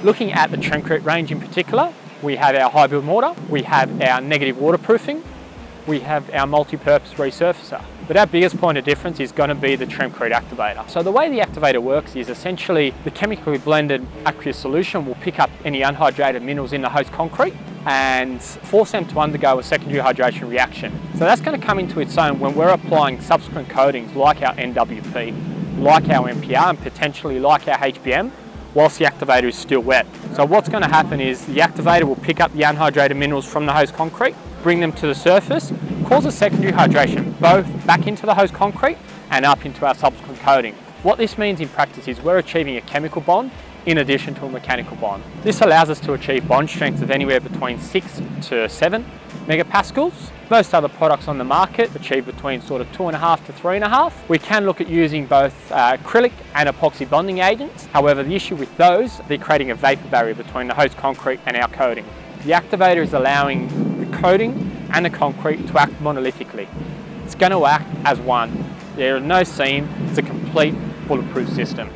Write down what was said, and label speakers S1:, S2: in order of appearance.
S1: Looking at the TREMcrete range in particular, we have our high build mortar, we have our negative waterproofing, we have our multi-purpose resurfacer. But our biggest point of difference is going to be the TREMcrete Activator. So the way the activator works is essentially the chemically blended aqueous solution will pick up any unhydrated minerals in the host concrete and force them to undergo a secondary hydration reaction. So that's going to come into its own when we're applying subsequent coatings like our NWP, like our MPR, and potentially like our HBM, whilst the activator is still wet. So what's going to happen is the activator will pick up the unhydrated minerals from the host concrete, bring them to the surface, cause a secondary hydration, both back into the host concrete and up into our subsequent coating. What this means in practice is we're achieving a chemical bond in addition to a mechanical bond. This allows us to achieve bond strengths of anywhere between 6 to 7 megapascals. Most other products on the market achieve between sort of 2.5 to 3.5. We can look at using both acrylic and epoxy bonding agents. However, the issue with those, they're creating a vapor barrier between the host concrete and our coating. The activator is allowing the coating and the concrete to act monolithically. It's going to act as one. There are no seam, it's a complete bulletproof system.